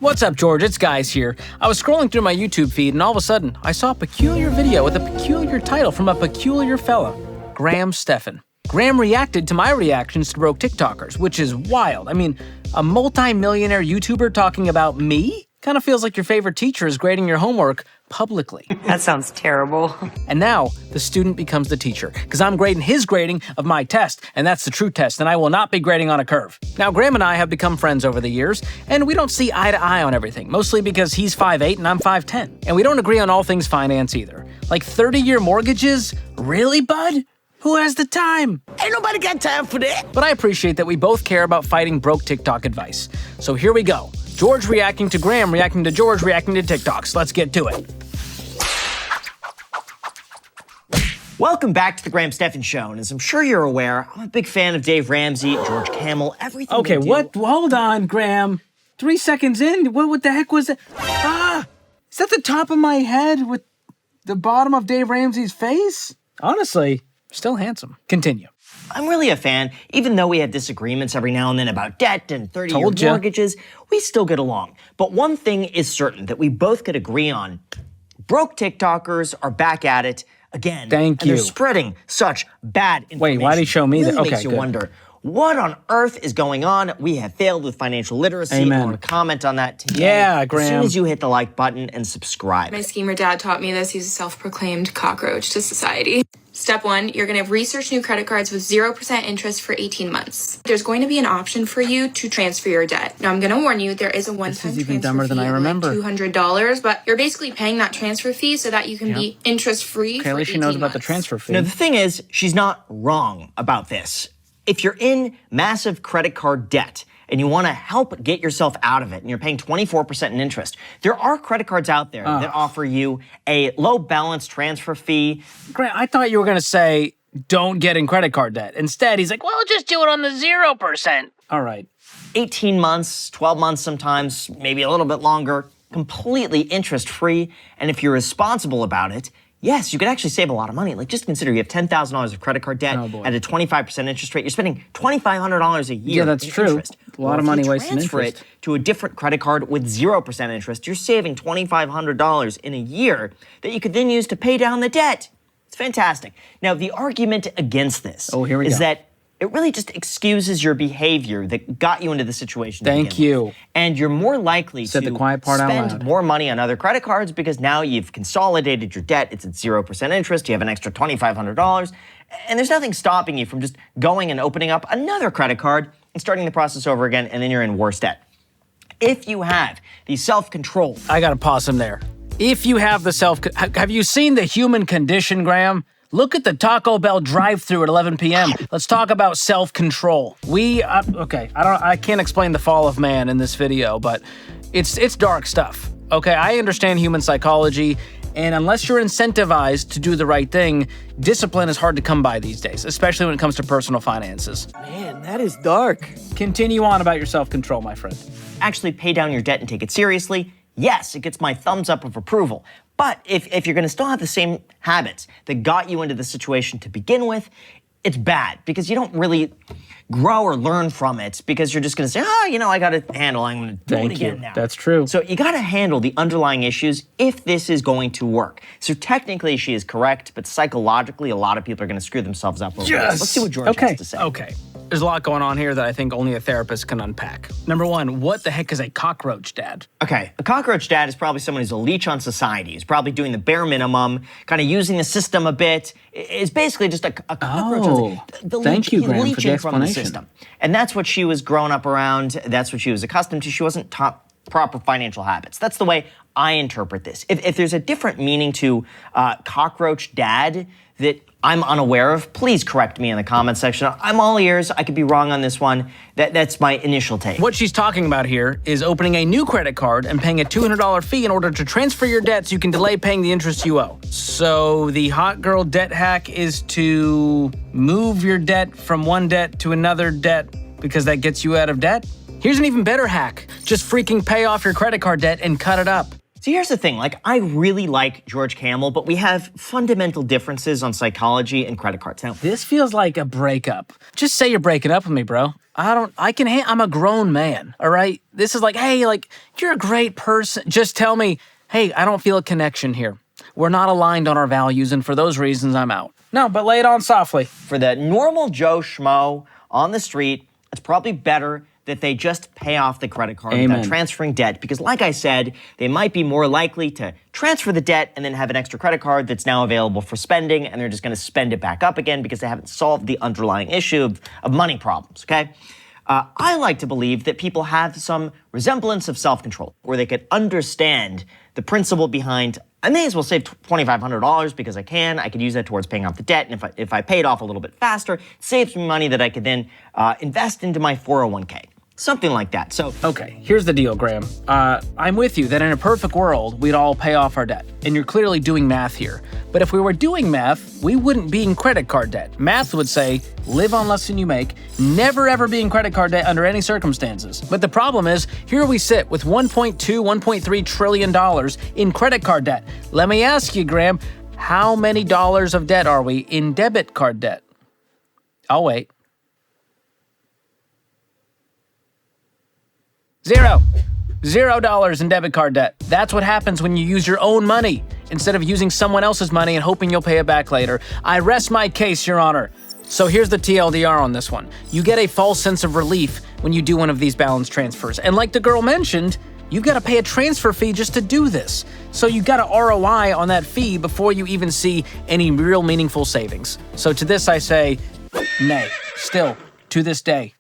What's up, George? It's Guys here. I was scrolling through my YouTube feed and all of a sudden, I saw a peculiar video with a peculiar title from a peculiar fella, Stephan. Graham reacted to my reactions to broke TikTokers, which is wild. I mean, a multi-millionaire YouTuber talking about me? Kind of feels like your favorite teacher is grading your homework publicly. That sounds terrible. And now, the student becomes the teacher, because I'm grading his grading of my test, and that's the true test, and I will not be grading on a curve. Now, Graham and I have become friends over the years, and we don't see eye to eye on everything, mostly because he's 5'8" and I'm 5'10". And we don't agree on all things finance either. Like 30-year mortgages? Really, bud? Who has the time? Ain't nobody got time for that. But I appreciate that we both care about fighting broke TikTok advice. So here we go. George reacting to Graham, reacting to George, reacting to TikToks. Let's get to it. Welcome back to the Stephan Show. And as I'm sure you're aware, I'm a big fan of Dave Ramsey, George Kamel, everything Okay, they do. what? Hold on, Graham. 3 seconds in? What the heck was that? Ah! Is that the top of my head with the bottom of Dave Ramsey's face? Honestly, still handsome. Continue. I'm really a fan. Even though we have disagreements every now and then about debt and 30-year mortgages, we still get along. But one thing is certain that we both could agree on. Broke TikTokers are back at it again. Thank you. And they're spreading such bad information. Wait, why'd he show me that? Really Okay, makes you good. wonder, what on earth is going on? We have failed with financial literacy. Amen. I want to comment on that today. Yeah, Graham. As soon as you hit the like button and subscribe. My schemer dad taught me this. He's a self-proclaimed cockroach to society. Step 1, you're going to research new credit cards with 0% interest for 18 months. There's going to be an option for you to transfer your debt. Now, I'm going to warn you, there is a one-time even transfer dumber than fee I of remember. like $200, but you're basically paying that transfer fee so that you can be interest-free Okay, for at least 18 she knows about months. the transfer fee. Now, the thing is, she's not wrong about this. If you're in massive credit card debt and you want to help get yourself out of it and you're paying 24% in interest, there are credit cards out there that offer you a low balance transfer fee. Graham, I thought you were going to say, don't get in credit card debt. Instead, he's like, well, just do it on the 0%. All right. 18 months, 12 months sometimes, maybe a little bit longer, completely interest-free. And if you're responsible about it, yes, you could actually save a lot of money. Like, just consider you have $10,000 of credit card debt at a 25% interest rate. You're spending $2,500 a year. Yeah, that's in true. interest. A lot of money wasted in transfer interest. it to a different credit card with 0% interest, you're saving $2,500 in a year that you could then use to pay down the debt. It's fantastic. Now, the argument against this is that it really just excuses your behavior that got you into the situation. Thank you. And you're more likely Said to the quiet part out spend loud. more money on other credit cards because now you've consolidated your debt. It's at 0% interest. You have an extra $2,500. And there's nothing stopping you from just going and opening up another credit card and starting the process over again, and then you're in worse debt. If you have the self-control. I got to pause him there. If you have the have you seen the human condition, Graham? Look at the Taco Bell drive-thru at 11 p.m. Let's talk about self-control. I can't explain the fall of man in this video, but it's dark stuff. Okay, I understand human psychology, and unless you're incentivized to do the right thing, discipline is hard to come by these days, especially when it comes to personal finances. Man, that is dark. Continue on about your self-control, my friend. Actually pay down your debt and take it seriously. Yes, it gets my thumbs up of approval. But if you're going to still have the same habits that got you into the situation to begin with, it's bad because you don't really grow or learn from it because you're just going to say, I got it handled. I'm going to do it again now. That's true. So you got to handle the underlying issues if this is going to work. So technically she is correct, but psychologically a lot of people are going to screw themselves up over this. Let's see what George has to say. Okay. There's a lot going on here that I think only a therapist can unpack. Number one, what the heck is a cockroach dad? Okay, a cockroach dad is probably someone who's a leech on society. He's probably doing the bare minimum, kind of using the system a bit. It's basically just a cockroach. Thank you, Graham, for the leeching from the explanation. system. And that's what she was growing up around. That's what she was accustomed to. She wasn't taught proper financial habits. That's the way I interpret this. If there's a different meaning to cockroach dad that I'm unaware of, please correct me in the comment section. I'm all ears. I could be wrong on this one. That's my initial take. What she's talking about here is opening a new credit card and paying a $200 fee in order to transfer your debt so you can delay paying the interest you owe. So the hot girl debt hack is to move your debt from one debt to another debt because that gets you out of debt? Here's an even better hack. Just freaking pay off your credit card debt and cut it up. So here's the thing, like, I really like George Kamel, but we have fundamental differences on psychology and credit cards. Now, This feels like a breakup. Just say you're breaking up with me, bro. I'm a grown man, all right? This is like, hey, like, you're a great person. Just tell me, hey, I don't feel a connection here. We're not aligned on our values, and for those reasons, I'm out. No, but lay it on softly. for the normal Joe Schmo on the street, it's probably better that they just pay off the credit card without transferring debt. Because like I said, they might be more likely to transfer the debt and then have an extra credit card that's now available for spending, and they're just going to spend it back up again because they haven't solved the underlying issue of money problems, okay? I like to believe that people have some resemblance of self-control, where they could understand the principle behind, I may as well save $2,500 because I can. I could use that towards paying off the debt, and if I pay it off a little bit faster, it saves me money that I could then invest into my 401k. Something like that. So, okay, here's the deal, Graham. I'm with you that in a perfect world, we'd all pay off our debt. And you're clearly doing math here. But if we were doing math, we wouldn't be in credit card debt. Math would say, live on less than you make, never ever be in credit card debt under any circumstances. But the problem is, here we sit with $1.2, $1.3 trillion in credit card debt. Let me ask you, Graham, how many dollars of debt are we in debit card debt? I'll wait. $0 in debit card debt. That's what happens when you use your own money instead of using someone else's money and hoping you'll pay it back later. I rest my case, Your Honor. So here's the TLDR on this one. You get a false sense of relief when you do one of these balance transfers. And like the girl mentioned, you've got to pay a transfer fee just to do this. So you got to ROI on that fee before you even see any real meaningful savings. So to this I say, nay. Still, to this day.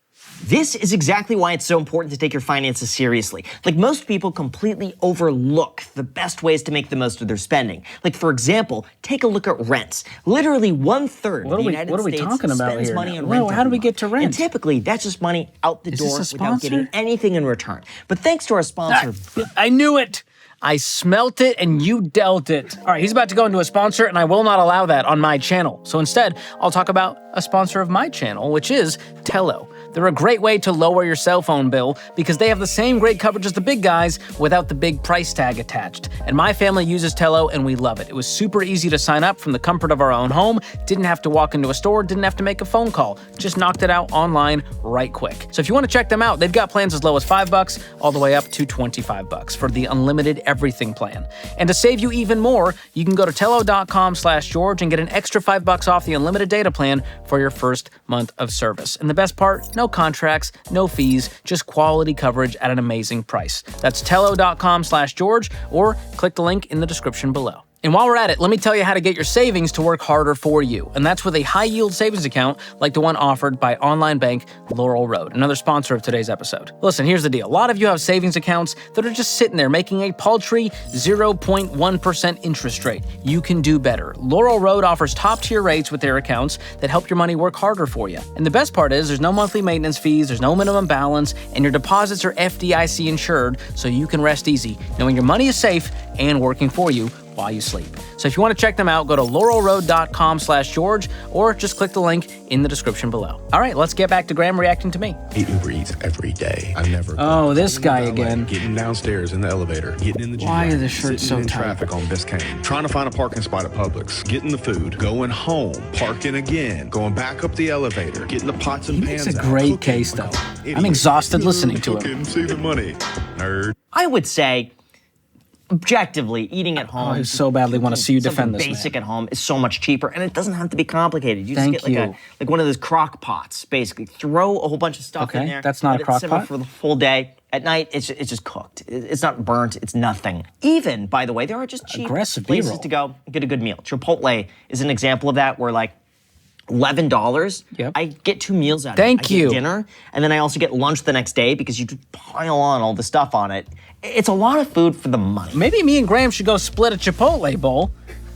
this is exactly why it's so important to take your finances seriously. Like, most people completely overlook the best ways to make the most of their spending. Like, for example, take a look at rents. Literally 1/3 of the United States spends money on rent. How do we get to rent? And typically, that's just money out the door without getting anything in return. But thanks to our sponsor... I knew it! I smelt it and you dealt it. All right, he's about to go into a sponsor, and I will not allow that on my channel. So instead, I'll talk about a sponsor of my channel, which is Tello. They're a great way to lower your cell phone bill because they have the same great coverage as the big guys without the big price tag attached. And my family uses Tello, and we love it. It was super easy to sign up from the comfort of our own home. Didn't have to walk into a store, didn't have to make a phone call. Just knocked it out online right quick. So if you want to check them out, they've got plans as low as $5 all the way up to $25 for the unlimited everything plan. And to save you even more, you can go to tello.com/George and get an extra $5 off the unlimited data plan for your first month of service. And the best part, no contracts, no fees, just quality coverage at an amazing price. That's tello.com/George or click the link in the description below. And while we're at it, let me tell you how to get your savings to work harder for you. And that's with a high-yield savings account like the one offered by online bank Laurel Road, another sponsor of today's episode. Listen, here's the deal. A lot of you have savings accounts that are just sitting there making a paltry 0.1% interest rate. You can do better. Laurel Road offers top-tier rates with their accounts that help your money work harder for you. And the best part is there's no monthly maintenance fees, there's no minimum balance, and your deposits are FDIC insured, so you can rest easy knowing your money is safe and working for you while you sleep. So if you want to check them out, go to laurelroad.com/George or just click the link in the description below. All right, let's get back to Graham reacting to me. Eat Uber Eats every day. I never. Oh, this guy again. Getting downstairs in the elevator. Getting in the gym. Why are the shirts so in tight? traffic on Biscayne. Trying to find a parking spot at Publix. Getting the food. Going home. Parking again. Going back up the elevator. Getting the pots and He pans makes a out. great Cooking. case, though. Idiot. I'm exhausted listening to him. Cooking, saving money. Nerd. I would say, objectively, eating at home. I so badly want to see you defend something this, basic man. at home is so much cheaper, and it doesn't have to be complicated. You Thank just get you. like one of those crock pots, basically. Throw a whole bunch of stuff in Okay, there. that's not let a it crock simmer pot? for the full day. At night, it's just cooked. It's not burnt. It's nothing. Even, by the way, there are just cheap Aggressive places B-roll. to go get a good meal. Chipotle is an example of that, where like $11, Yep. I get 2 meals out of it. Thank I get you. dinner, and then I also get lunch the next day because you just pile on all the stuff on it. It's a lot of food for the money. Maybe me and Graham should go split a Chipotle bowl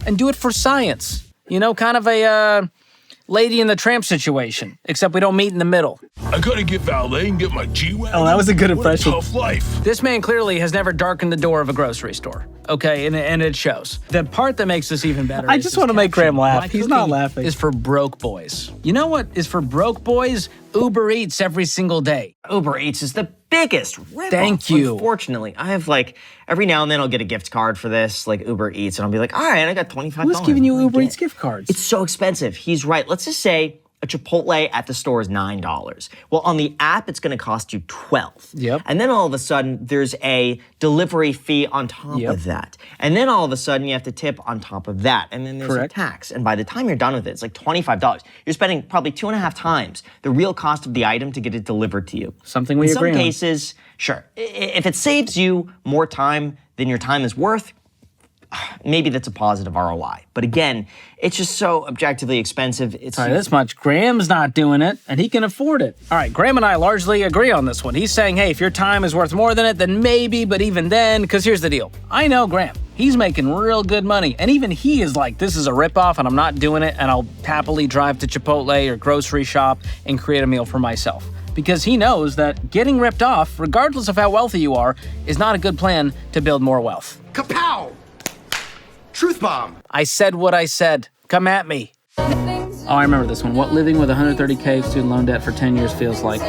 and do it for science. You know, kind of a Lady and the Tramp situation, except we don't meet in the middle. I gotta get valet and get my G-Wagon. Oh, that was a good What impression. tough life. This man clearly has never darkened the door of a grocery store. Okay, and it shows. The part that makes this even better I is just his want to make caption, Graham laugh. "My He's not cooking laughing. Is for broke boys. You know what is for broke boys? Uber Eats every single day. Uber Eats is the biggest ripoff. Thank you. Unfortunately, I have like, every now and then I'll get a gift card for this, like Uber Eats, and I'll be like, all right, I got $25. Who's giving you Uber Eats gift cards? It's so expensive. He's right. Let's just say a Chipotle at the store is $9. Well, on the app, it's going to cost you $12. Yep. And then all of a sudden, there's a delivery fee on top of that. And then all of a sudden, you have to tip on top of that. And then there's a tax. And by the time you're done with it, it's like $25. You're spending probably 2.5 times the real cost of the item to get it delivered to you. Something we agree on. In some cases, sure. If it saves you more time than your time is worth, maybe that's a positive ROI. But again, it's just so objectively expensive. It's All right, this much. Graham's not doing it, and he can afford it. All right, Graham and I largely agree on this one. He's saying, hey, if your time is worth more than it, then maybe, but even then, because here's the deal. I know Graham. He's making real good money, and even he is like, this is a ripoff, and I'm not doing it, and I'll happily drive to Chipotle or grocery shop and create a meal for myself. Because he knows that getting ripped off, regardless of how wealthy you are, is not a good plan to build more wealth. Kapow! Truth bomb. I said what I said. Come at me. Oh, I remember this one. What living with 130K student loan debt for 10 years feels like.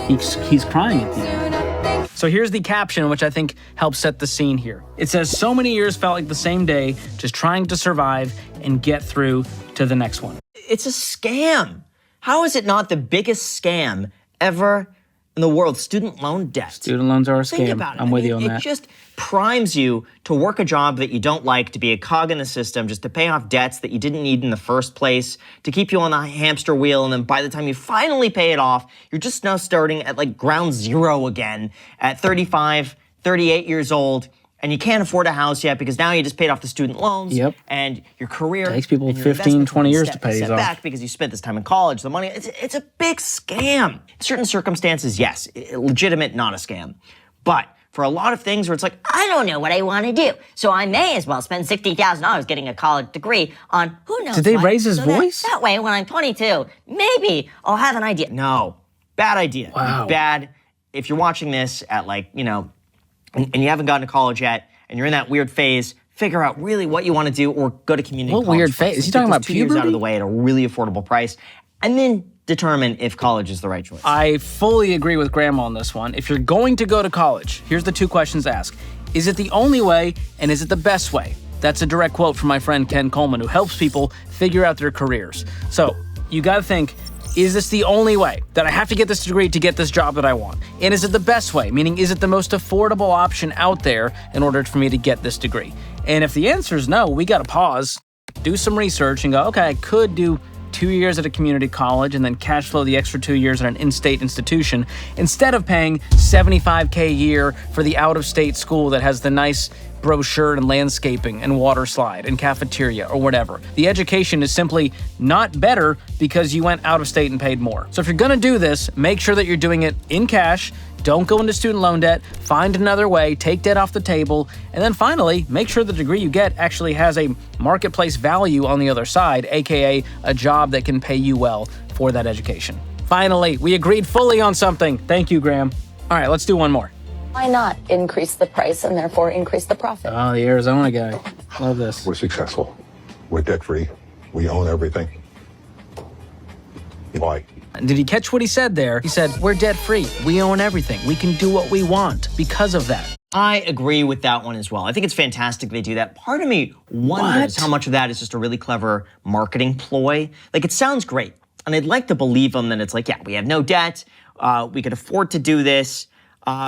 He's crying at the end. So here's the caption, which I think helps set the scene here. It says, so many years felt like the same day, just trying to survive and get through to the next one. It's a scam. How is it not the biggest scam ever in the world? Student loan debt. Student loans are a Think scam. about it. I'm with you on It that. just primes you to work a job that you don't like, to be a cog in the system, just to pay off debts that you didn't need in the first place, to keep you on the hamster wheel, and then by the time you finally pay it off, you're just now starting at like ground zero again at 35, 38 years old, and you can't afford a house yet because now you just paid off the student loans. Yep. And your career Takes people and your 15, investment 20 years step- to pay these step off. back because you spent this time in college, the money, it's a big scam. In certain circumstances, yes, legitimate, not a scam. But for a lot of things where it's like, I don't know what I want to do, so I may as well spend $60,000 getting a college degree on who knows Did they what, raise his so that- voice? That way, when I'm 22, maybe I'll have an idea. no, bad idea. Wow. Bad. If you're watching this at like, and you haven't gotten to college yet, and you're in that weird phase, figure out really what you want to do or go to community What college weird first. phase? Is he Get talking those about 2 years out puberty? of the way at a really affordable price, and then determine if college is the right choice. I fully agree with Grandma on this one. If you're going to go to college, here's the two questions to ask. Is it the only way, and is it the best way? That's a direct quote from my friend Ken Coleman, who helps people figure out their careers. So you gotta think, is this the only way that I have to get this degree to get this job that I want? And is it the best way? Meaning, is it the most affordable option out there in order for me to get this degree? And if the answer is no, we gotta pause, do some research, and go, okay, I could do 2 years at a community college and then cash flow the extra 2 years at an in-state institution instead of paying $75K a year for the out-of-state school that has the nice brochure and landscaping and water slide and cafeteria or whatever. The education is simply not better because you went out of state and paid more. So if you're gonna do this, make sure that you're doing it in cash. Don't go into student loan debt, find another way, take debt off the table, and then finally, make sure the degree you get actually has a marketplace value on the other side, aka a job that can pay you well for that education. Finally, we agreed fully on something. Thank you, Graham. All right, let's do one more. Why not increase the price and therefore increase the profit? Oh, the Arizona guy. Love this. We're successful. We're debt-free. We own everything. Why? Did he catch what he said there? He said, we're debt-free. We own everything. We can do what we want because of that. I agree with that one as well. I think it's fantastic they do that. Part of me wonders What? how much of that is just a really clever marketing ploy. Like, it sounds great, and I'd like to believe them that it's like, yeah, we have no debt, we could afford to do this.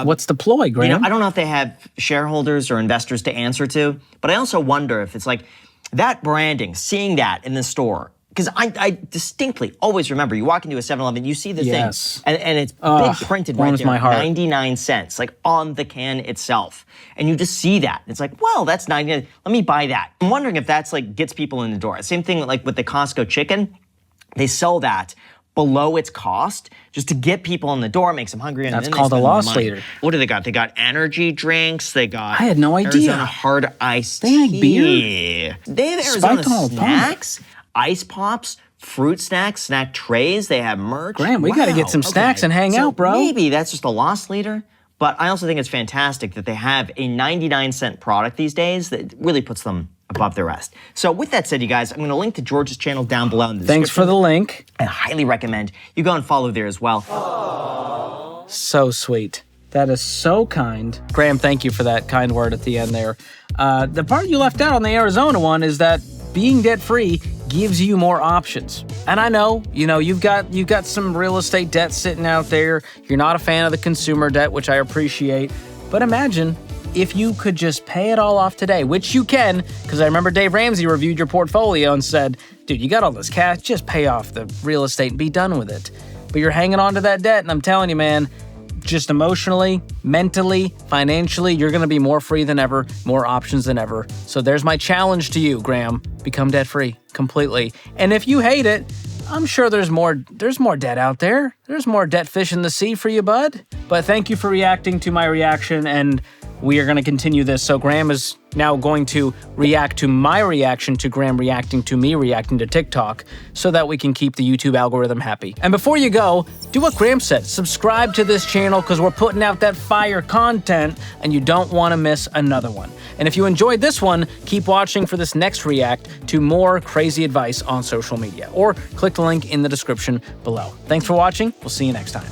What's the ploy, Graham? I don't know if they have shareholders or investors to answer to, but I also wonder if it's like that branding, seeing that in the store. Because I distinctly always remember, you walk into a 7-Eleven, you see the Yes. thing, and it's Ugh, big printed right warms there, my heart. 99 cents, like on the can itself. And you just see that. It's like, well, that's 99, let me buy that. I'm wondering if that's like gets people in the door. Same thing like with the Costco chicken, they sell that below its cost just to get people in the door, makes them hungry. And That's then they called a spend more loss money. leader. What do they got? They got energy drinks. They got I had no idea. Arizona hard iced They make tea. beer? They have Spiked Arizona on all the time. snacks, ice pops, fruit snacks, snack trays. They have merch. Graham, we gotta get some snacks and hang out, bro. Maybe that's just a loss leader. But I also think it's fantastic that they have a 99-cent product these days that really puts them above the rest. So with that said, you guys, I'm going to link to George's channel down below in the Thanks for description. the link. I highly recommend you go and follow there as well. So sweet. That is so kind. Graham, thank you for that kind word at the end there. The part you left out on the Arizona one is that being debt-free gives you more options. And I know, you've got some real estate debt sitting out there. You're not a fan of the consumer debt, which I appreciate. But imagine if you could just pay it all off today, which you can, because I remember Dave Ramsey reviewed your portfolio and said, dude, you got all this cash, just pay off the real estate and be done with it. But you're hanging on to that debt, and I'm telling you, man, just emotionally, mentally, financially, you're going to be more free than ever, more options than ever. So there's my challenge to you, Graham. Become debt-free completely. And if you hate it, I'm sure there's more debt out there. There's more debt fish in the sea for you, bud. But thank you for reacting to my reaction, and we are going to continue this. So Graham is now going to react to my reaction to Graham reacting to me reacting to TikTok so that we can keep the YouTube algorithm happy. And before you go, do what Graham said. Subscribe to this channel because we're putting out that fire content and you don't want to miss another one. And if you enjoyed this one, keep watching for this next react to more crazy advice on social media, or click the link in the description below. Thanks for watching. We'll see you next time.